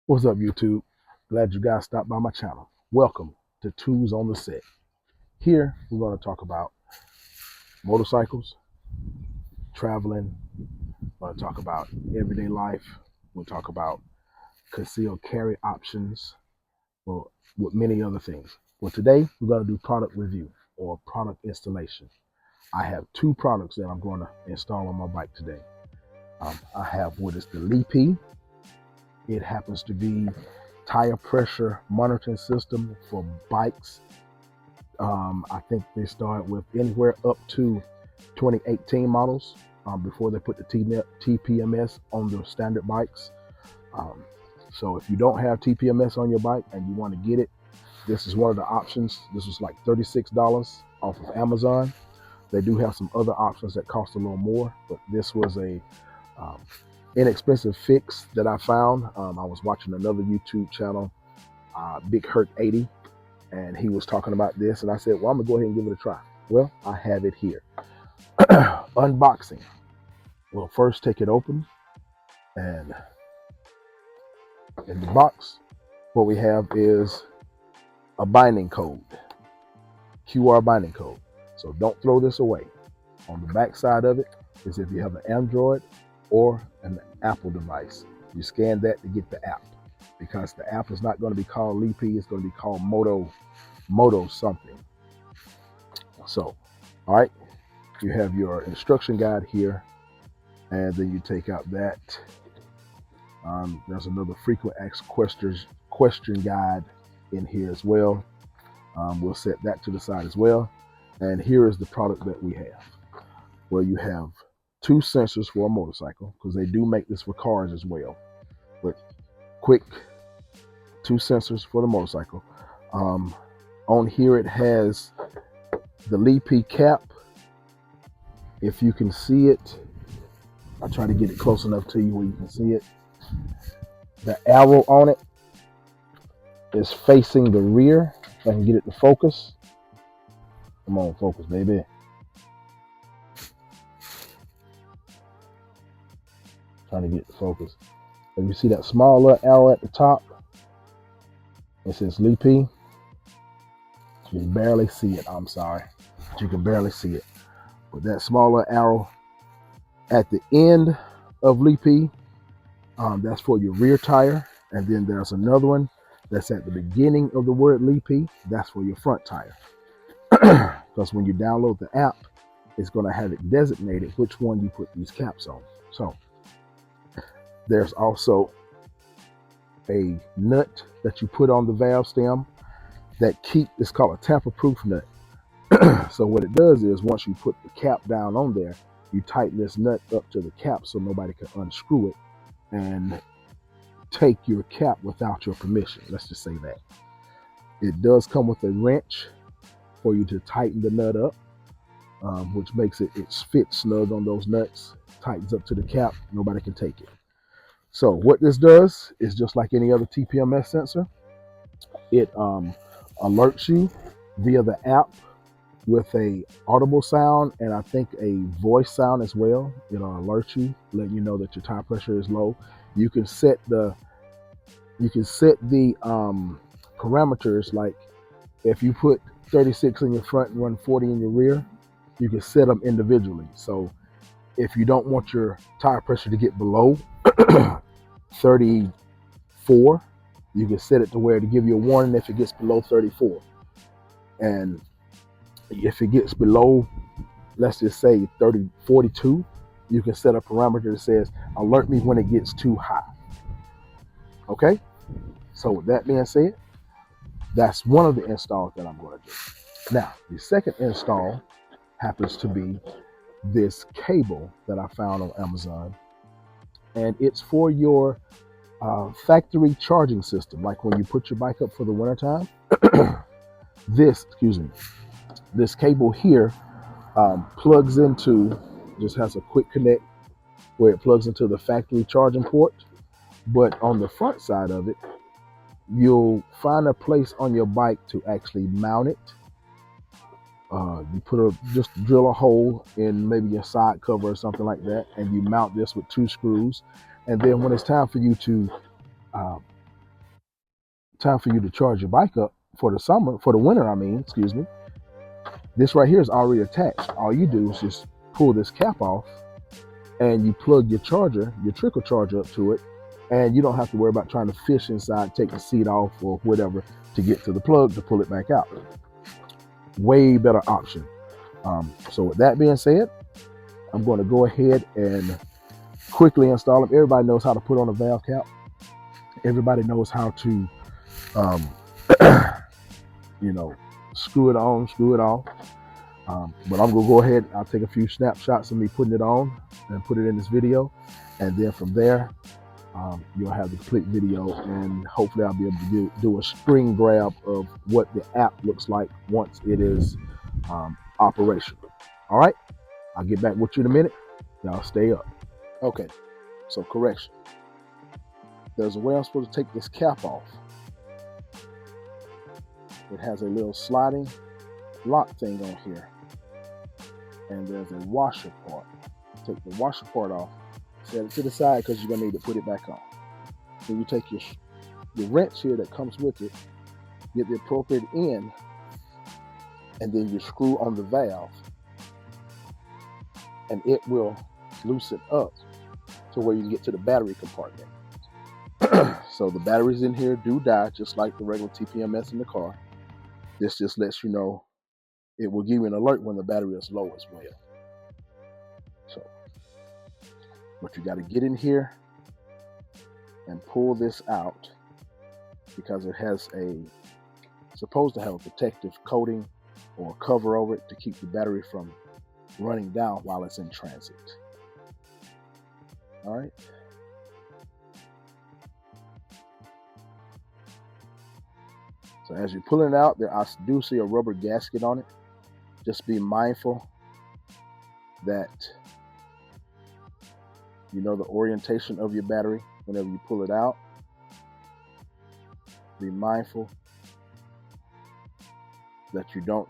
What's up, YouTube? Glad you guys stopped by my channel. Welcome to Two's on the Set. Here, we're going to talk about motorcycles, traveling, we're going to talk about everyday life, we'll talk about concealed carry options, well, with many other things. Well, today, we're going to do product review or product installation. I have two products that I'm going to install on my bike today. I have what is the LeP. It happens to be tire pressure monitoring system for bikes. I think they start with anywhere up to 2018 models before they put the TPMS on the standard bikes. So if you don't have TPMS on your bike and you want to get it, this is one of the options. This was like $36 off of Amazon. They do have some other options that cost a little more, but this was a um, inexpensive fix that I found. I was watching another YouTube channel, Big Hurt 80, and he was talking about this, and I said, well, I'm gonna go ahead and give it a try. Well, I have it here. Unboxing. We'll first take it open, and in the box, what we have is a binding code, QR binding code. So don't throw this away. On the back side of it is if you have an Android or an Apple device, you scan that to get the app, because the app is not going to be called LeP, it's going to be called Moto something. So, all right, you have your instruction guide here, and then you take out that. There's another frequent asked question guide in here as well. We'll set that to the side as well. And here is the product that we have, where you have two sensors for a motorcycle, because they do make this for cars as well. But quick, two sensors for the motorcycle. On here it has the LeP cap. If you can see it, I'll try to get it close enough to you where you can see it. The arrow on it is facing the rear. If I can get it to focus. Come on, focus, baby. Trying to get it to focus. If you see that small little arrow at the top, it says LeP. You can barely see it, I'm sorry, but you can barely see it. But that smaller arrow at the end of LeP, that's for your rear tire. And then there's another one that's at the beginning of the word LeP, that's for your front tire. Because when you download the app, it's going to have it designated which one you put these caps on. So there's also a nut that you put on the valve stem that it's called a tamper-proof nut. So what it does is, once you put the cap down on there, you tighten this nut up to the cap so nobody can unscrew it and take your cap without your permission. Let's just say that. It does come with a wrench for you to tighten the nut up, which makes it fit snug on those nuts, tightens up to the cap, nobody can take it. So what this does is just like any other TPMS sensor. It alerts you via the app with a audible sound, and I think a voice sound as well. It'll alert you, letting you know that your tire pressure is low. You can set the parameters, like if you put 36 in your front and run 40 in your rear, you can set them individually. So if you don't want your tire pressure to get below 34, you can set it to where to give you a warning if it gets below 34. And if it gets below, let's just say 42, you can set a parameter that says, alert me when it gets too high. Okay? So with that being said, that's one of the installs that I'm going to do. Now, the second install happens to be this cable that I found on Amazon. And it's for your factory charging system. Like when you put your bike up for the wintertime, this cable here plugs into, just has a quick connect where it plugs into the factory charging port. But on the front side of it, you'll find a place on your bike to actually mount it. You just drill a hole in maybe your side cover or something like that, and you mount this with 2 screws. And then when it's time for you to time for you to charge your bike up for the summer, for the winter, I mean, excuse me, this right here is already attached. All you do is just pull this cap off and you plug your charger, your trickle charger up to it, and you don't have to worry about trying to fish inside, take the seat off or whatever to get to the plug to pull it back out. Way better option. So with that being said, I'm going to go ahead and quickly install them. Everybody knows how to put on a valve cap. Everybody knows how to, you know, screw it on, screw it off. But I'm gonna go ahead. I'll take a few snapshots of me putting it on and put it in this video, and then from there, you'll have the complete video, and hopefully I'll be able to do a screen grab of what the app looks like once it is operational. All right, I'll get back with you in a minute. Y'all stay up. Okay, so correction. There's a way I'm supposed to take this cap off. It has a little sliding lock thing on here, and there's a washer part. Take the washer part off, set it to the side because you're gonna need to put it back on. Then you take your wrench here that comes with it, get the appropriate end, and then you screw on the valve, and it will loosen up to where you can get to the battery compartment. So the batteries in here do die, just like the regular TPMS in the car. This just lets you know, it will give you an alert when the battery is low as well. So, but you got to get in here and pull this out because it has supposed to have a protective coating or cover over it to keep the battery from running down while it's in transit. All right. So as you're pulling it out, I do see a rubber gasket on it. Just be mindful that you know the orientation of your battery whenever you pull it out. Be mindful that you don't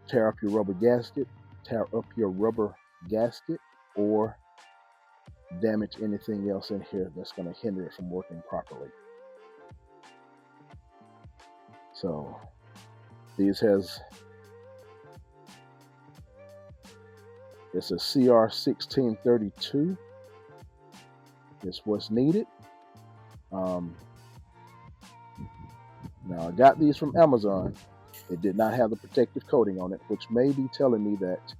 tear up your rubber gasket, or damage anything else in here that's going to hinder it from working properly. So it's a CR1632. It's what's needed. Now I got these from Amazon. It did not have the protective coating on it, which may be telling me that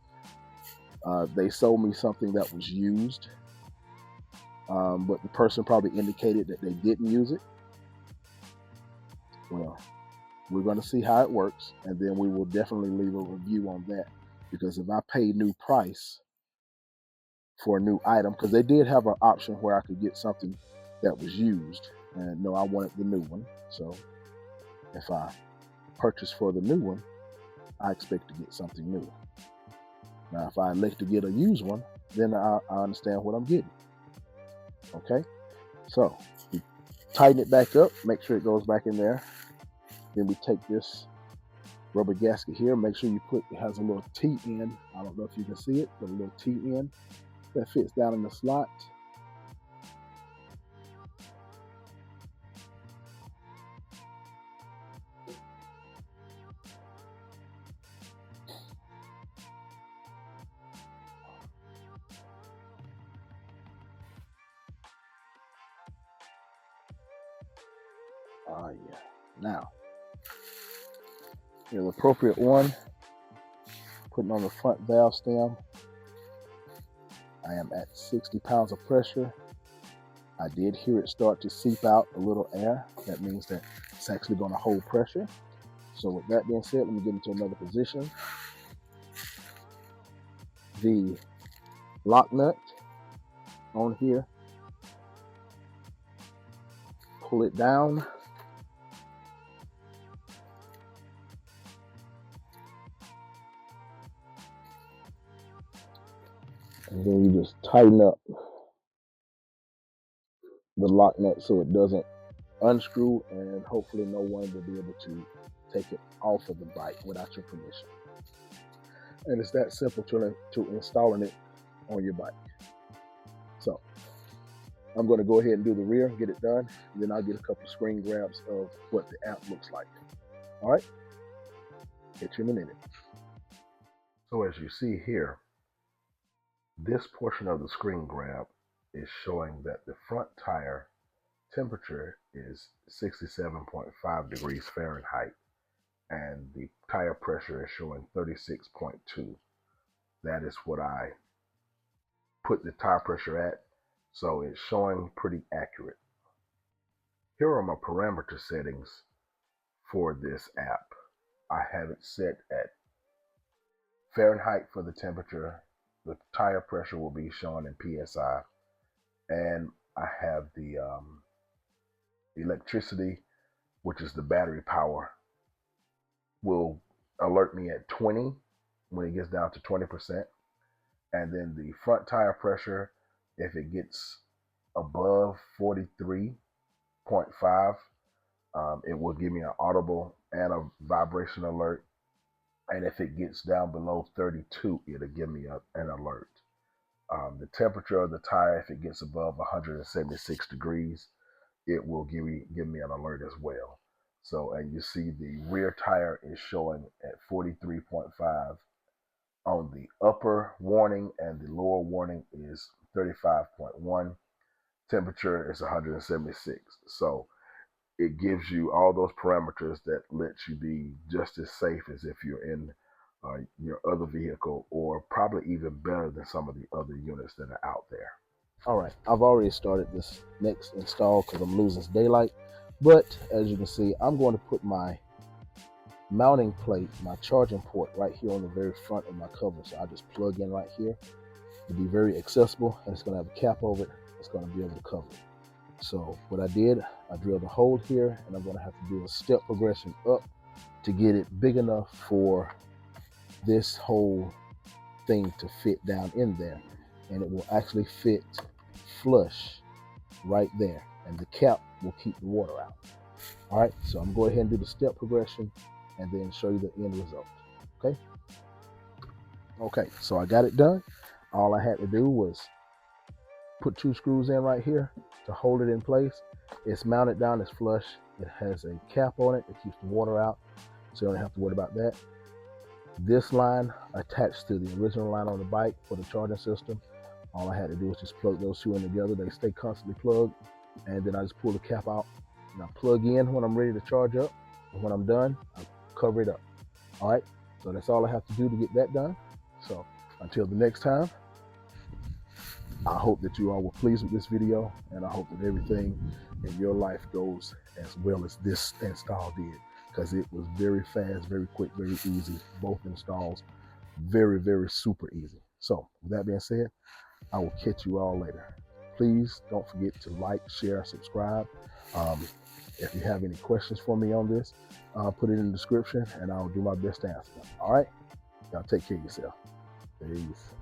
they sold me something that was used, but the person probably indicated that they didn't use it. Well, we're going to see how it works, and then we will definitely leave a review on that, because if I pay new price for a new item, because they did have an option where I could get something that was used, and no, I wanted the new one. So if I purchase for the new one, I expect to get something new. Now, if I elect to get a used one, then I understand what I'm getting. Okay, so we tighten it back up, make sure it goes back in there. Then we take this rubber gasket here, make sure it has a little T-end. I don't know if you can see it, but a little T-end that fits down in the slot. Yeah. Now, here's the appropriate one. Putting on the front valve stem. I am at 60 pounds of pressure. I did hear it start to seep out a little air. That means that it's actually going to hold pressure. So with that being said, let me get into another position. The lock nut on here. Pull it down. And then you just tighten up the lock nut so it doesn't unscrew, and hopefully no one will be able to take it off of the bike without your permission. And it's that simple to installing it on your bike. So I'm going to go ahead and do the rear, get it done, and then I'll get a couple of screen grabs of what the app looks like. All right, catch you in a minute. So as you see here, this portion of the screen grab is showing that the front tire temperature is 67.5 degrees Fahrenheit, and the tire pressure is showing 36.2. That is what I put the tire pressure at, so it's showing pretty accurate. Here are my parameter settings for this app. I have it set at Fahrenheit for the temperature. The tire pressure will be shown in PSI, and I have the electricity, which is the battery power, will alert me at 20 when it gets down to 20%. And then the front tire pressure, if it gets above 43.5, it will give me an audible and a vibration alert. And if it gets down below 32, it'll give me an alert. The temperature of the tire, if it gets above 176 degrees, it will give me an alert as well. So, and you see the rear tire is showing at 43.5 on the upper warning, and the lower warning is 35.1. Temperature is 176. So it gives you all those parameters that lets you be just as safe as if you're in your other vehicle, or probably even better than some of the other units that are out there. All right, I've already started this next install because I'm losing daylight, but as you can see, I'm going to put my mounting plate, my charging port, right here on the very front of my cover. So I just plug in right here. It'll be very accessible, and it's going to have a cap over it. It's going to be able to cover it. So what I did, I drilled a hole here, and I'm going to have to do a step progression up to get it big enough for this whole thing to fit down in there, and it will actually fit flush right there, and the cap will keep the water out. All right, so I'm going to go ahead and do the step progression and then show you the end result. Okay, so I got it done. All I had to do was put 2 screws in right here to hold it in place. It's mounted down, it's flush. It has a cap on it that keeps the water out, so you don't have to worry about that. This line attached to the original line on the bike for the charging system. All I had to do was just plug those 2 in together. They stay constantly plugged, and then I just pull the cap out and I plug in when I'm ready to charge up, and when I'm done, I cover it up. All right, so that's all I have to do to get that done. So until the next time, I hope that you all were pleased with this video, and I hope that everything in your life goes as well as this install did, because it was very fast, very quick, very easy. Both installs, very, very super easy. So with that being said, I will catch you all later. Please don't forget to like, share, subscribe. If you have any questions for me on this, put it in the description, and I'll do my best to answer them. All right? Y'all take care of yourself. Peace.